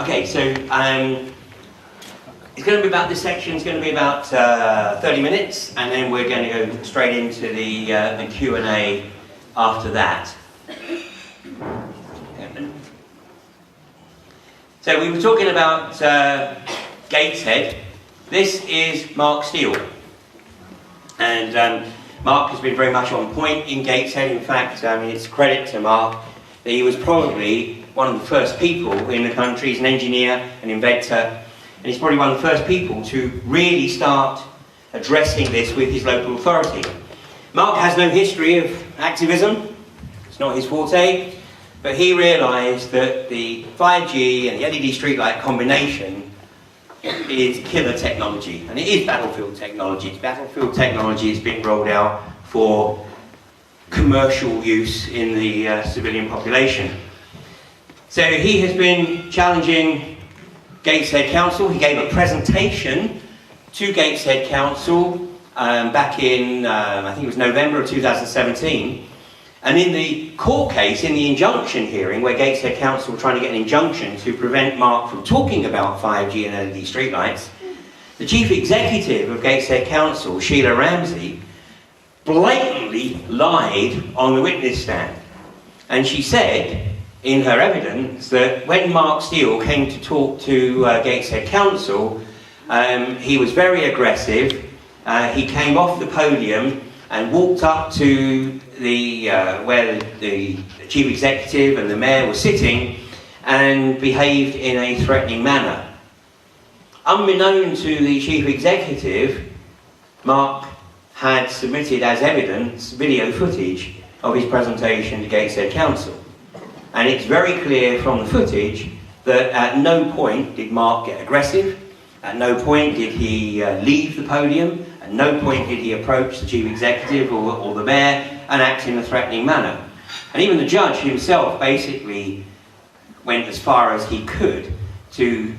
Okay, so it's going to be about, this section is going to be about 30 minutes, and then we're going to go straight into the Q&A after that. So we were talking about Gateshead. This is Mark Steele, and Mark has been very much on point in Gateshead. In fact, it's a credit to Mark that he was probably one of the first people in the country. He's an engineer, an inventor, and he's probably one of the first people to really start addressing this with his local authority. Mark has no history of activism, it's not his forte, but he realised that the 5G and the LED streetlight combination is killer technology, and it is battlefield technology. It's battlefield technology. It's been rolled out for commercial use in the civilian population. So he has been challenging Gateshead Council. He gave a presentation to Gateshead Council back in, I think it was November of 2017. And in the court case, in the injunction hearing, where Gateshead Council were trying to get an injunction to prevent Mark from talking about 5G and LED streetlights, the chief executive of Gateshead Council, Sheila Ramsey, blatantly lied on the witness stand. And she said in her evidence that when Mark Steele came to talk to Gateshead Council, he was very aggressive. He came off the podium and walked up to the where the chief executive and the mayor were sitting and behaved in a threatening manner. Unbeknown to the chief executive, Mark had submitted as evidence video footage of his presentation to Gateshead Council. And it's very clear from the footage that at no point did Mark get aggressive, at no point did he leave the podium, at no point did he approach the chief executive or the mayor and act in a threatening manner. And even the judge himself basically went as far as he could to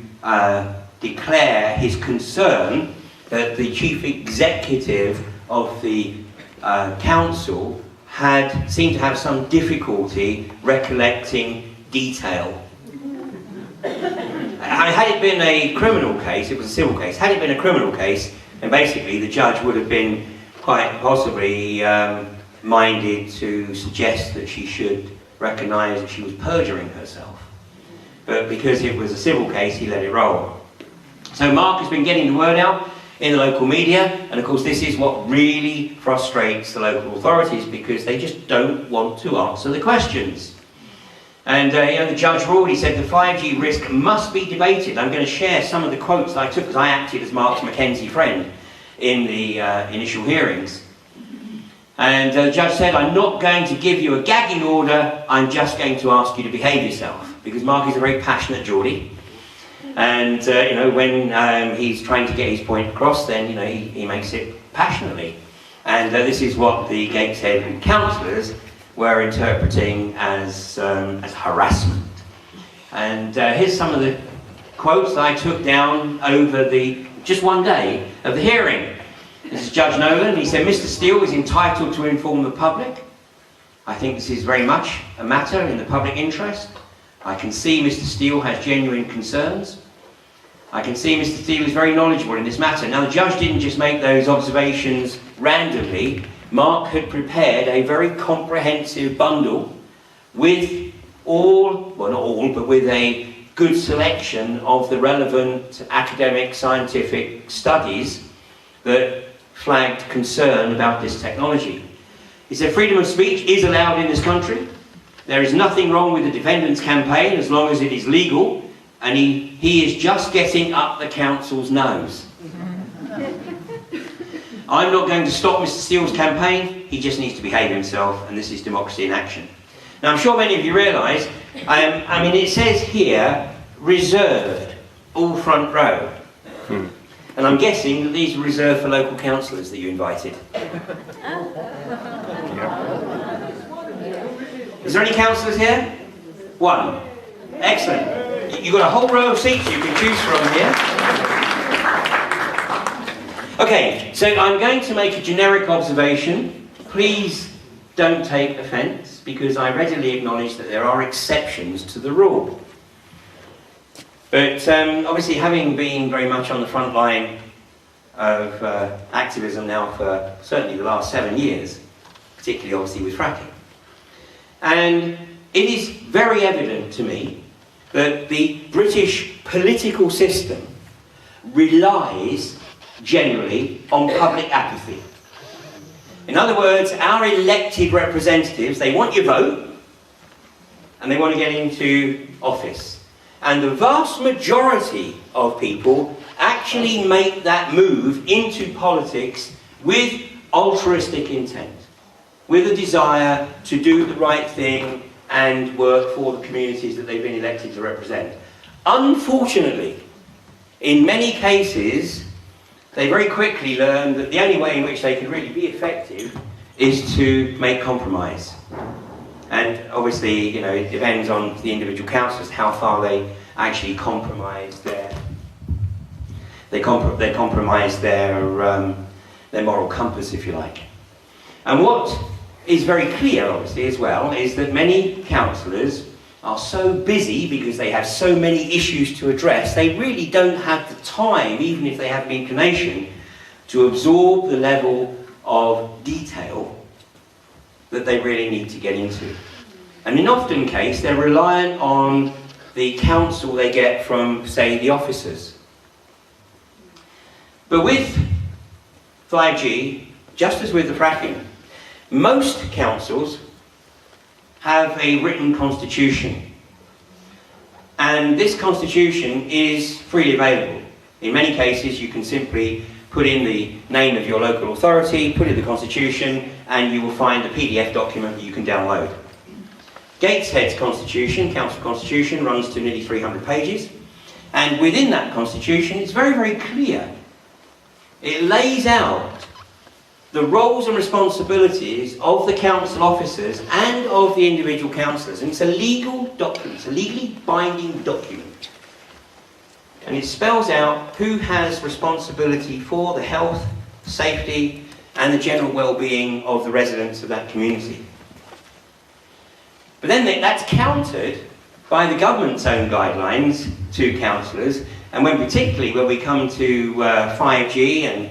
declare his concern that the chief executive of the council seemed to have some difficulty recollecting detail. Had it been a criminal case, it was a civil case, had it been a criminal case, then basically the judge would have been quite possibly minded to suggest that she should recognise that she was perjuring herself. But because it was a civil case, he let it roll. So Mark has been getting the word out in the local media, and of course this is what really frustrates the local authorities, because they just don't want to answer the questions. And the judge ruled, he said the 5G risk must be debated. I'm going to share some of the quotes that I took, because I acted as Mark's Mackenzie friend in the initial hearings. And the judge said, I'm not going to give you a gagging order, I'm just going to ask you to behave yourself. Because Mark is a very passionate Geordie. And when he's trying to get his point across, then he makes it passionately. And this is what the Gateshead councillors were interpreting as harassment. And here's some of the quotes that I took down over just one day of the hearing. This is Judge Nolan. He said, Mr. Steele is entitled to inform the public. I think this is very much a matter in the public interest. I can see Mr. Steele has genuine concerns. I can see Mr. Steele is very knowledgeable in this matter. Now, the judge didn't just make those observations randomly. Mark had prepared a very comprehensive bundle with not all, but with a good selection of the relevant academic, scientific studies that flagged concern about this technology. He said freedom of speech is allowed in this country. There is nothing wrong with the defendant's campaign as long as it is legal, and he is just getting up the council's nose. I'm not going to stop Mr. Steele's campaign, he just needs to behave himself, and this is democracy in action. Now, I'm sure many of you realise, it says here, reserved, all front row. And I'm guessing that these were reserved for local councillors that you invited. Is there any councillors here? One. Excellent. You've got a whole row of seats you can choose from here. Okay, so I'm going to make a generic observation. Please don't take offence, because I readily acknowledge that there are exceptions to the rule. But obviously, having been very much on the front line of activism now for certainly the last 7 years, particularly obviously with fracking, and it is very evident to me that the British political system relies generally on public apathy. In other words, our elected representatives, they want your vote and they want to get into office. And the vast majority of people actually make that move into politics with altruistic intent, with a desire to do the right thing and work for the communities that they've been elected to represent. Unfortunately, in many cases, they very quickly learn that the only way in which they can really be effective is to make compromise. And obviously, you know, it depends on the individual councillors how far they actually compromise their moral compass, if you like. And what is very clear, obviously, as well, is that many councillors are so busy because they have so many issues to address, they really don't have the time, even if they have the inclination, to absorb the level of detail that they really need to get into. And in often case, they're reliant on the counsel they get from, say, the officers. But with 5G, just as with the fracking, most councils have a written constitution. And this constitution is freely available. In many cases, you can simply put in the name of your local authority, put in the constitution, and you will find a PDF document that you can download. Gateshead's constitution, council constitution, runs to nearly 300 pages. And within that constitution, it's very, very clear. It lays out the roles and responsibilities of the council officers and of the individual councillors. And it's a legal document, it's a legally binding document. And it spells out who has responsibility for the health, safety, and the general well-being of the residents of that community. But then that's countered by the government's own guidelines to councillors, and particularly when we come to 5G and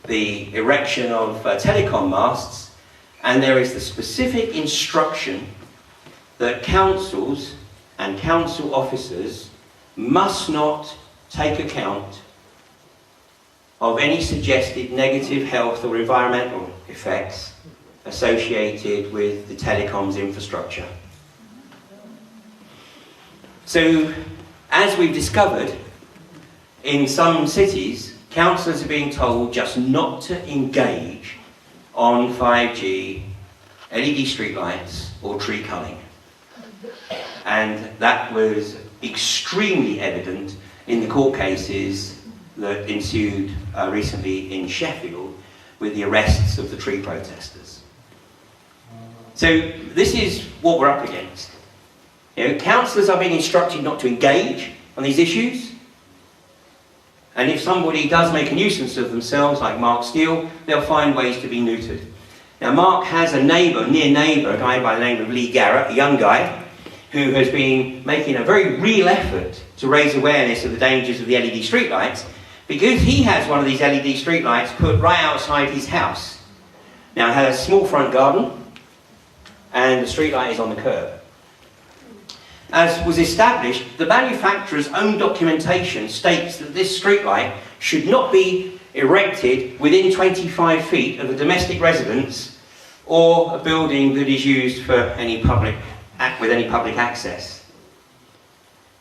the erection of telecom masts, and there is the specific instruction that councils and council officers must not take account of any suggested negative health or environmental effects associated with the telecoms infrastructure. So, as we've discovered, in some cities, councillors are being told just not to engage on 5G, LED streetlights or tree culling. And that was extremely evident in the court cases that ensued recently in Sheffield with the arrests of the tree protesters. So this is what we're up against. You know, councillors are being instructed not to engage on these issues. And if somebody does make a nuisance of themselves, like Mark Steele, they'll find ways to be neutered. Now, Mark has a near neighbour, a guy by the name of Lee Garrett, a young guy, who has been making a very real effort to raise awareness of the dangers of the LED streetlights, because he has one of these LED streetlights put right outside his house. Now, it has a small front garden, and the streetlight is on the curb. As was established, the manufacturer's own documentation states that this streetlight should not be erected within 25 feet of a domestic residence or a building that is used for with any public access.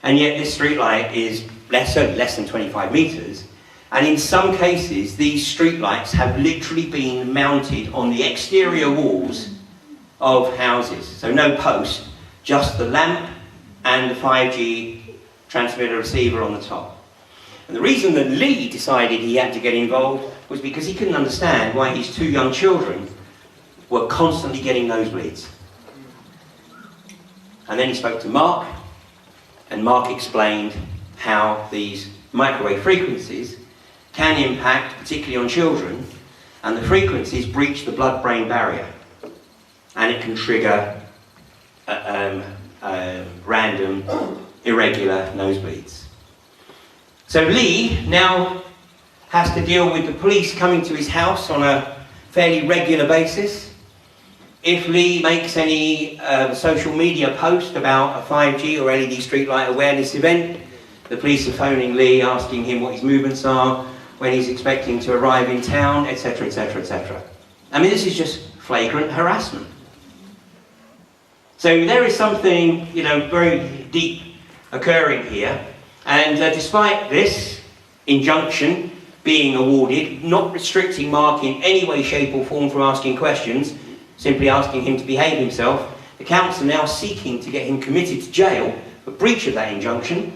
And yet this streetlight is certainly less than 25 metres, and in some cases these streetlights have literally been mounted on the exterior walls of houses. So no post, just the lamp and the 5G transmitter receiver on the top. And the reason that Lee decided he had to get involved was because he couldn't understand why his two young children were constantly getting nosebleeds. And then he spoke to Mark, and Mark explained how these microwave frequencies can impact, particularly on children, and the frequencies breach the blood-brain barrier, and it can trigger random, irregular nosebleeds. So Lee now has to deal with the police coming to his house on a fairly regular basis. If Lee makes any social media post about a 5G or LED streetlight awareness event, the police are phoning Lee, asking him what his movements are, when he's expecting to arrive in town, etc, etc, etc. I mean, this is just flagrant harassment. So there is something, very deep occurring here, and despite this injunction being awarded, not restricting Mark in any way, shape or form from asking questions, simply asking him to behave himself, the council are now seeking to get him committed to jail for breach of that injunction,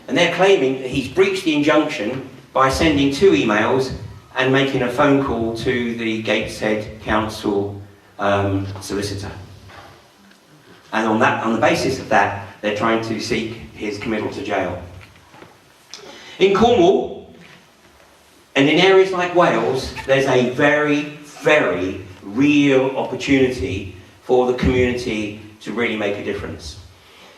and they're claiming that he's breached the injunction by sending 2 emails and making a phone call to the Gateshead Council solicitor. And on the basis of that, they're trying to seek his committal to jail. In Cornwall, and in areas like Wales, there's a very, very real opportunity for the community to really make a difference.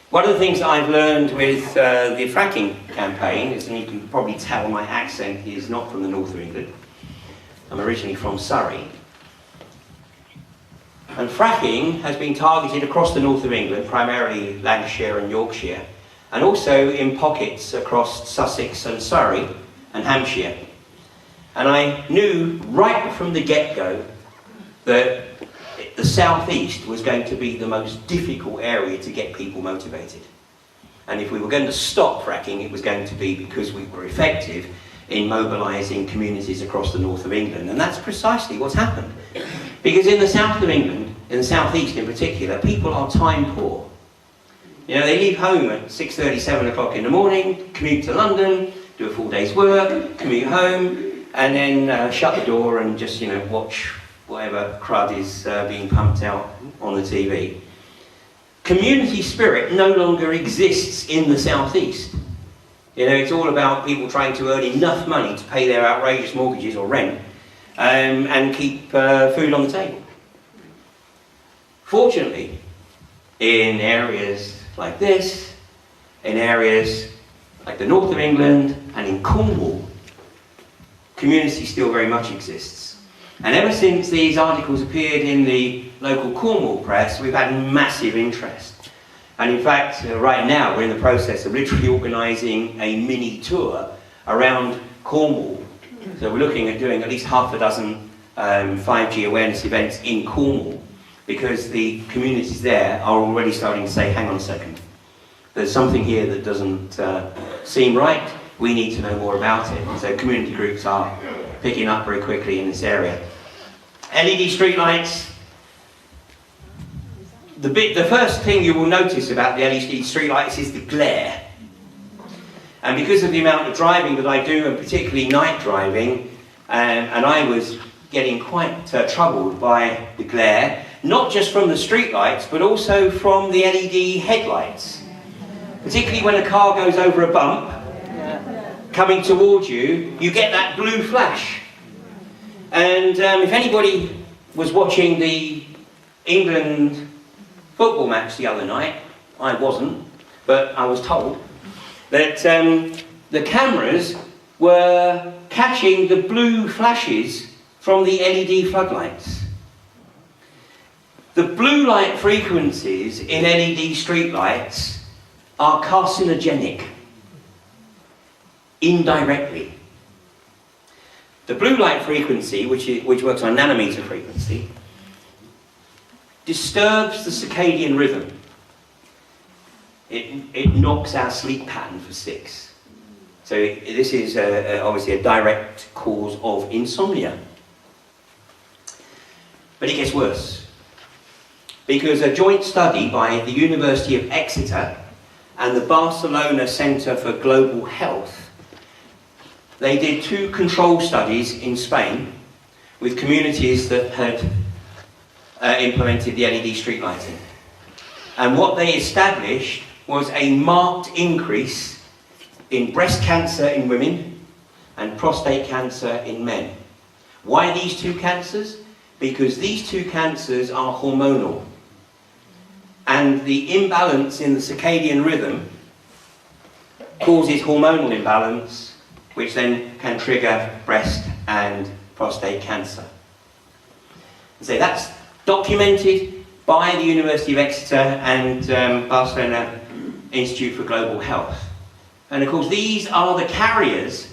One of the things that I've learned with the fracking campaign is, and you can probably tell my accent is not from the north of England. I'm originally from Surrey. And fracking has been targeted across the north of England, primarily Lancashire and Yorkshire, and also in pockets across Sussex and Surrey and Hampshire. And I knew right from the get-go that the southeast was going to be the most difficult area to get people motivated. And if we were going to stop fracking, it was going to be because we were effective in mobilising communities across the north of England. And that's precisely what's happened. Because in the south of England, in the southeast in particular, people are time poor. They leave home at 6:30, 7 o'clock in the morning, commute to London, do a full day's work, commute home, and then shut the door and just, watch whatever crud is being pumped out on the TV. Community spirit no longer exists in the southeast. It's all about people trying to earn enough money to pay their outrageous mortgages or rent and keep food on the table. Fortunately, in areas like this, in areas like the north of England and in Cornwall, community still very much exists. And ever since these articles appeared in the local Cornwall press, we've had massive interest. And in fact, right now we're in the process of literally organising a mini tour around Cornwall. So we're looking at doing at least half a dozen 5G awareness events in Cornwall, because the communities there are already starting to say, hang on a second, there's something here that doesn't seem right, we need to know more about it. So community groups are picking up very quickly in this area. LED streetlights. The first thing you will notice about the LED streetlights is the glare. And because of the amount of driving that I do, and particularly night driving, and I was getting quite troubled by the glare, not just from the streetlights, but also from the LED headlights. Particularly when a car goes over a bump, coming towards you, you get that blue flash. And if anybody was watching the England football match the other night, I wasn't, but I was told that the cameras were catching the blue flashes from the LED floodlights. The blue light frequencies in LED streetlights are carcinogenic, indirectly. The blue light frequency, which works on a nanometer frequency, disturbs the circadian rhythm. It knocks our sleep pattern for 6. So this is obviously a direct cause of insomnia. But it gets worse. Because a joint study by the University of Exeter and the Barcelona Centre for Global Health, they did 2 control studies in Spain with communities that had implemented the LED street lighting. And what they established was a marked increase in breast cancer in women and prostate cancer in men. Why these 2 cancers? Because these 2 cancers are hormonal. And the imbalance in the circadian rhythm causes hormonal imbalance, which then can trigger breast and prostate cancer. So that's documented by the University of Exeter and Barcelona Institute for Global Health. And of course these are the carriers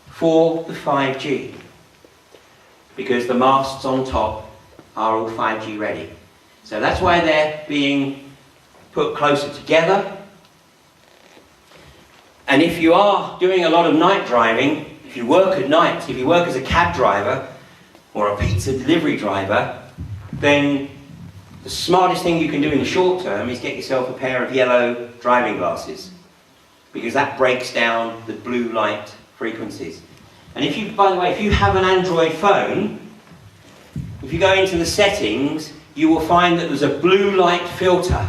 for the 5G, because the masts on top are all 5G ready. So that's why they're being put closer together. And if you are doing a lot of night driving, if you work at night, if you work as a cab driver or a pizza delivery driver, then the smartest thing you can do in the short term is get yourself a pair of yellow driving glasses, because that breaks down the blue light frequencies. And if you, by the way, if you have an Android phone, if you go into the settings, you will find that there's a blue light filter.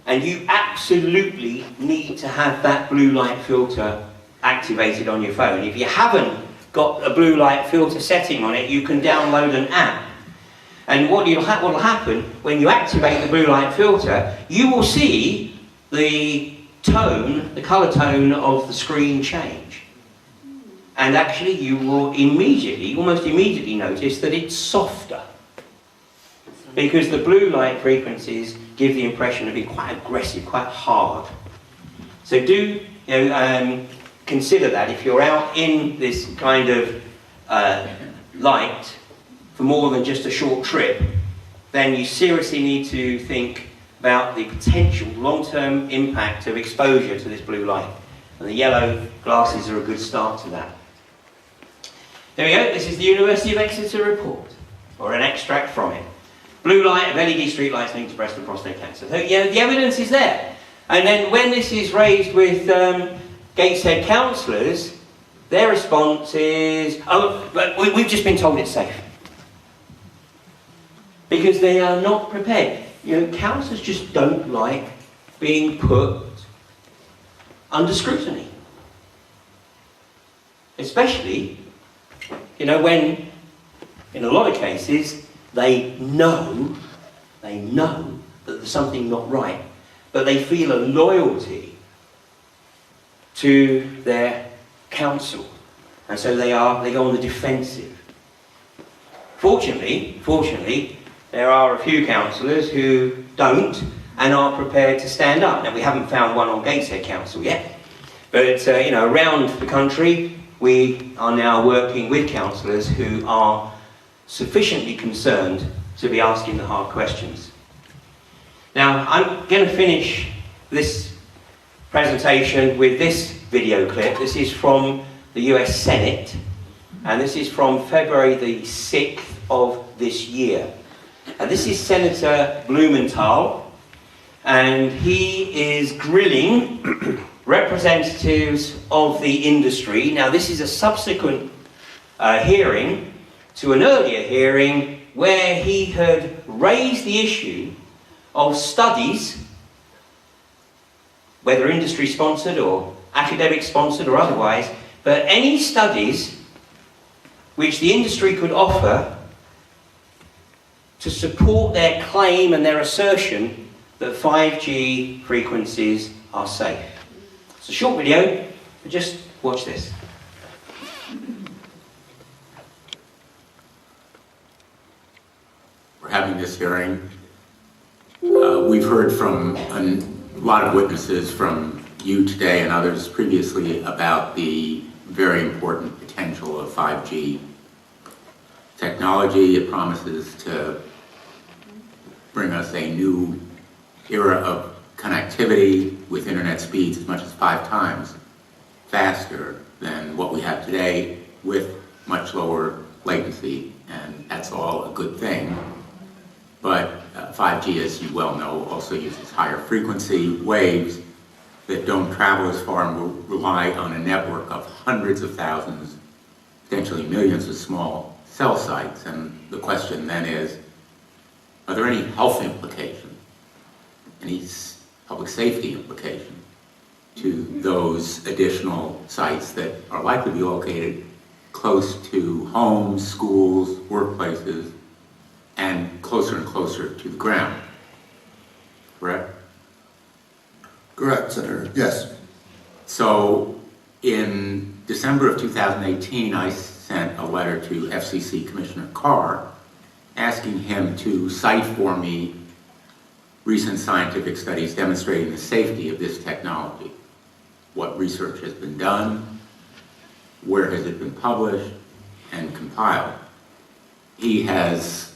And you absolutely need to have that blue light filter activated on your phone. If you haven't got a blue light filter setting on it, you can download an app. And what will happen when you activate the blue light filter, you will see the tone, the colour tone of the screen change. And actually you will immediately, almost immediately notice that it's softer. Because the blue light frequencies give the impression of being quite aggressive, quite hard. So do consider that if you're out in this kind of light for more than just a short trip, then you seriously need to think about the potential long-term impact of exposure to this blue light. And the yellow glasses are a good start to that. There we go, this is the University of Exeter report, or an extract from it. Blue light of LED streetlights linked to breast and prostate cancer. So yeah, the evidence is there. And then when this is raised with Gateshead councillors, their response is, oh, but we've just been told it's safe. Because they are not prepared. Councillors just don't like being put under scrutiny. Especially, when, in a lot of cases, they know that there's something not right, but they feel a loyalty to their council, and so they go on the defensive. Fortunately, there are a few councillors who don't and are prepared to stand up. Now, we haven't found one on Gateshead Council yet, but around the country, we are now working with councillors who are sufficiently concerned to be asking the hard questions. Now, I'm going to finish this presentation with this video clip. This is from the US Senate, and this is from February the 6th of this year. And this is Senator Blumenthal, and he is grilling representatives of the industry. Now, this is a subsequent hearing to an earlier hearing where he had raised the issue of studies, whether industry sponsored or academic sponsored or otherwise, but any studies which the industry could offer to support their claim and their assertion that 5G frequencies are safe. It's a short video, but just watch this. We're having this hearing. We've heard from a lot of witnesses from you today and others previously about the very important potential of 5G technology. It promises to bring us a new era of connectivity with internet speeds as much as 5 times faster than what we have today, with much lower latency, and that's all a good thing. But 5G, as you well know, also uses higher frequency waves that don't travel as far and will rely on a network of hundreds of thousands, potentially millions of small cell sites. And the question then is, are there any health implications, any public safety implications to those additional sites that are likely to be located close to homes, schools, workplaces, and closer to the ground? Correct? Correct, Senator. Yes. So In December of 2018, I sent a letter to FCC Commissioner Carr asking him to cite for me recent scientific studies demonstrating the safety of this technology. What research has been done, where has it been published and compiled. He has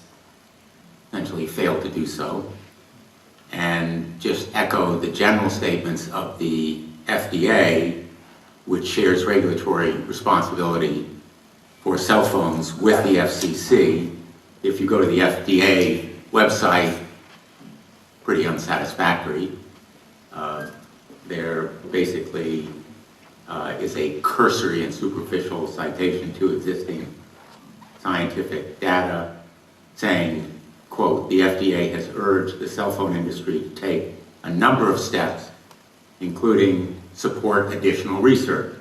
essentially failed to do so, and just echo the general statements of the FDA, which shares regulatory responsibility for cell phones with the FCC. If you go to the FDA website, pretty unsatisfactory. There basically is a cursory and superficial citation to existing scientific data saying, quote, the FDA has urged the cell phone industry to take a number of steps, including support additional research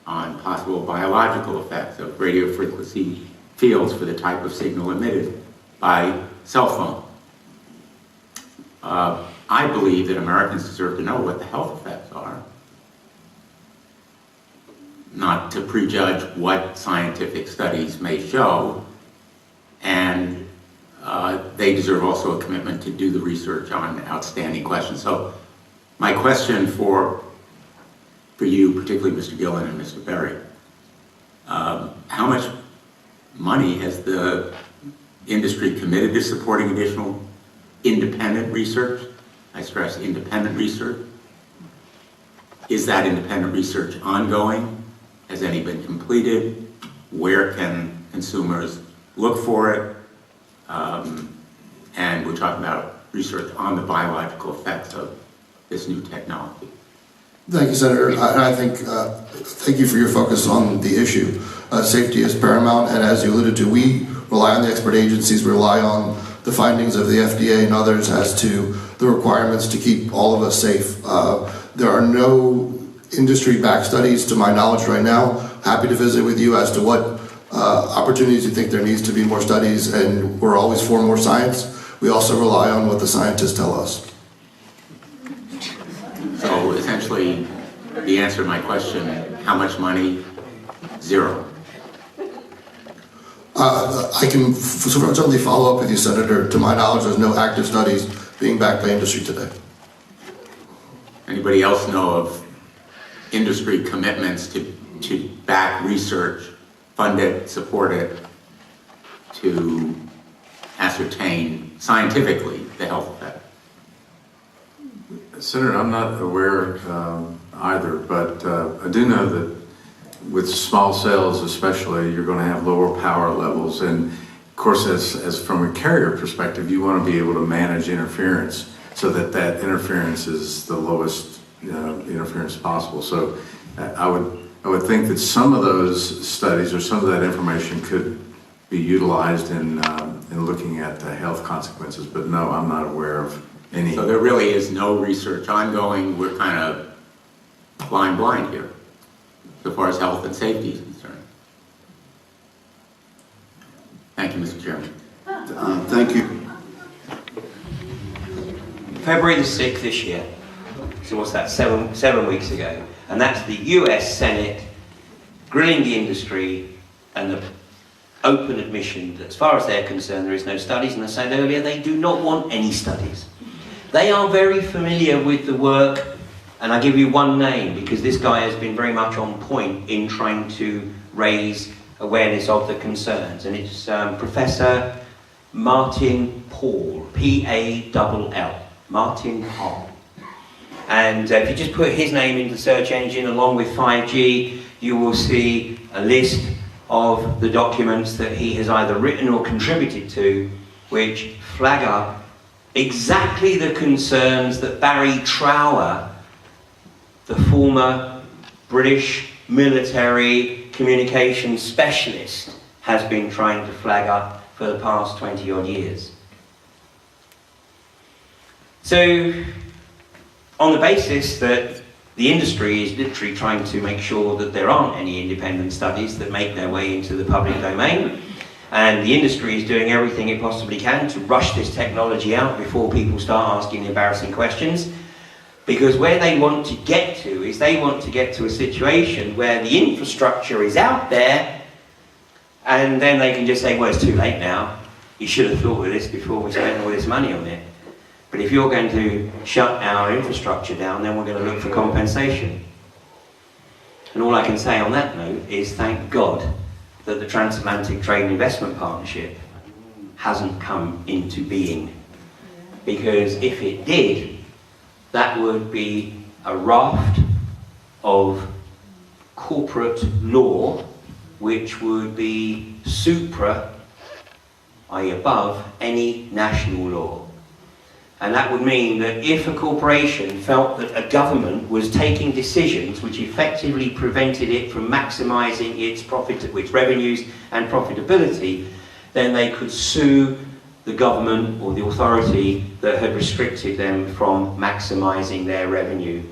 on possible biological effects of radio frequency fields for the type of signal emitted by cell phone. I believe that Americans deserve to know what the health effects are, not to prejudge what scientific studies may show, and they deserve also a commitment to do the research on outstanding questions. So my question for you, particularly Mr. Gillen and Mr. Berry, how much money has the industry committed to supporting additional independent research? I stress independent research. Is that independent research ongoing? Has any been completed? Where can consumers look for it? And we're talking about research on the biological effects of this new technology. Thank you, Senator. And I think, thank you for your focus on the issue. Safety is paramount, and as you alluded to, we rely on the expert agencies, rely on the findings of the FDA and others as to the requirements to keep all of us safe. There are no industry-backed studies, to my knowledge right now. Happy to visit with you as to what opportunities you think there needs to be more studies, and we're always for more science. We also rely on what the scientists tell us. So essentially, the answer to my question, how much money? Zero. I can certainly follow up with you, Senator. To my knowledge, there's no active studies being backed by industry today. Anybody else know of industry commitments to back research, fund it, support it, to ascertain scientifically the health effect? Senator, I'm not aware either, but I do know that with small cells especially, you're going to have lower power levels, and of course as from a carrier perspective, you want to be able to manage interference so that interference is the lowest interference possible. So I would think that some of those studies or some of that information could be utilized in looking at the health consequences, but no, I'm not aware of any. So there really is no research ongoing. We're kind of blind here, so far as health and safety is concerned. Thank you, Mr. Chairman. Thank you. February the 6th this year, so what's that, seven weeks ago, and that's the US Senate grilling the industry and the open admission that as far as they're concerned there is no studies, and I said earlier they do not want any studies. They are very familiar with the work, and I give you one name because this guy has been very much on point in trying to raise awareness of the concerns, and it's Professor Martin Pall, P-A-L-L, Martin Pall. And if you just put his name into the search engine along with 5G, you will see a list of the documents that he has either written or contributed to, which flag up exactly the concerns that Barry Trower, the former British military communications specialist, has been trying to flag up for the past 20 odd years. So, on the basis that the industry is literally trying to make sure that there aren't any independent studies that make their way into the public domain, and the industry is doing everything it possibly can to rush this technology out before people start asking embarrassing questions, Because where they want to get to is they want to get to a situation where the infrastructure is out there, and then they can just say, well, it's too late now. You should have thought of this before we spent all this money on it. But if you're going to shut our infrastructure down, then we're going to look for compensation. And all I can say on that note is thank God that the Transatlantic Trade and Investment Partnership hasn't come into being. Because if it did, that would be a raft of corporate law which would be supra, i.e. above, any national law. And that would mean that if a corporation felt that a government was taking decisions which effectively prevented it from maximising its revenues and profitability, then they could sue the government or the authority that had restricted them from maximising their revenue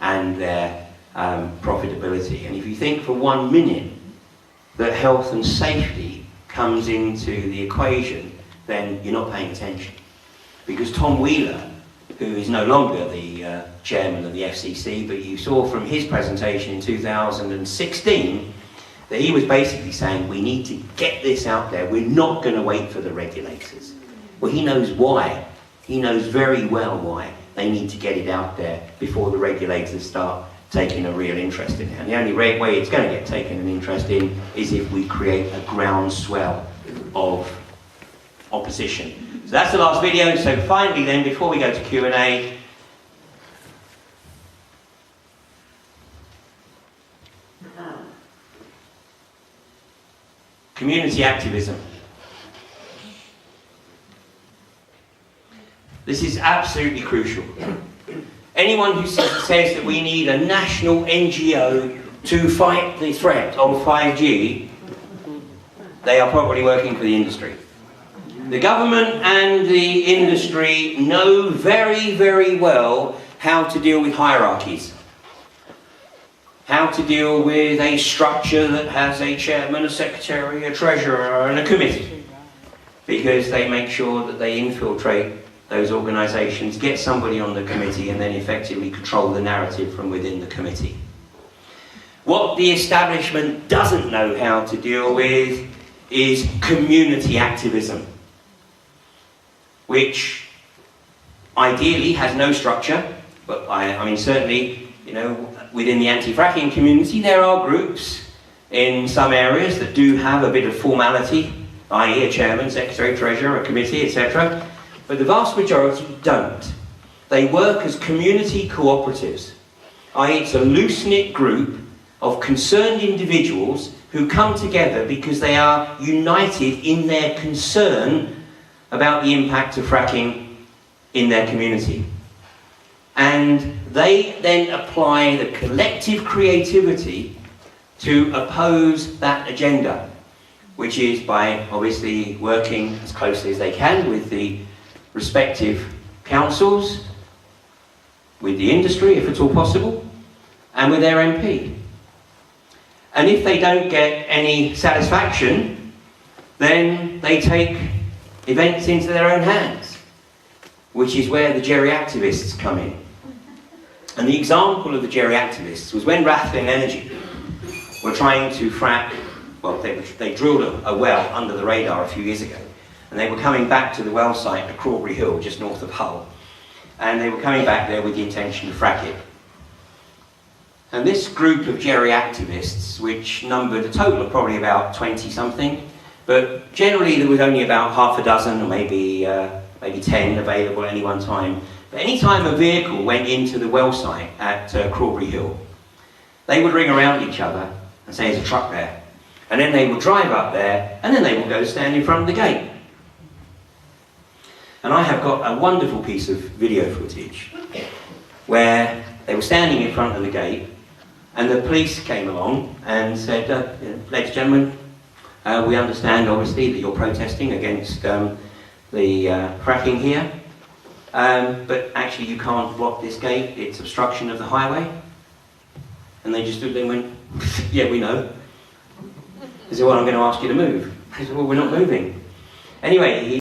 and their profitability. And if you think for 1 minute that health and safety comes into the equation, then you're not paying attention. Because Tom Wheeler, who is no longer the chairman of the FCC, but you saw from his presentation in 2016 that he was basically saying we need to get this out there, we're not going to wait for the regulators. Well, he knows why. He knows very well why they need to get it out there before the regulators start taking a real interest in it. And the only way it's going to get taken an interest in is if we create a groundswell of opposition. So that's the last video. So finally then, before we go to Q&A, community activism. This is absolutely crucial. Anyone who says that we need a national NGO to fight the threat of 5G, they are probably working for the industry. The government and the industry know very, very well how to deal with hierarchies, how to deal with a structure that has a chairman, a secretary, a treasurer, and a committee, because they make sure that they infiltrate those organisations, get somebody on the committee, and then effectively control the narrative from within the committee. What the establishment doesn't know how to deal with is community activism, which ideally has no structure, but I mean certainly, you know, within the anti-fracking community there are groups in some areas that do have a bit of formality, i.e. a chairman, secretary, treasurer, a committee, etc. But the vast majority don't. They work as community cooperatives, i.e. it's a loose-knit group of concerned individuals who come together because they are united in their concern about the impact of fracking in their community. And they then apply the collective creativity to oppose that agenda, which is by obviously working as closely as they can with the respective councils, with the industry if at all possible, and with their MP. And if they don't get any satisfaction, then they take events into their own hands, which is where the Jerry activists come in. And the example of the Jerry activists was when Rathlin Energy were trying to frack, well, they drilled a well under the radar a few years ago, and they were coming back to the well site at Crawberry Hill, just north of Hull, and they were coming back there with the intention to frack it. And this group of Jerry activists, which numbered a total of probably about 20-something, but generally there was only about half a dozen or maybe 10 available at any one time. But any time a vehicle went into the well site at Crawberry Hill, they would ring around each other and say, there's a truck there. And then they would drive up there, and then they would go stand in front of the gate. And I have got a wonderful piece of video footage where they were standing in front of the gate, and the police came along and said, ladies and gentlemen, we understand obviously that you're protesting against the fracking here, but actually you can't block this gate, it's obstruction of the highway. And they just stood there and went, yeah, we know. They said, well, I'm going to ask you to move. I said, well, we're not moving. Anyway,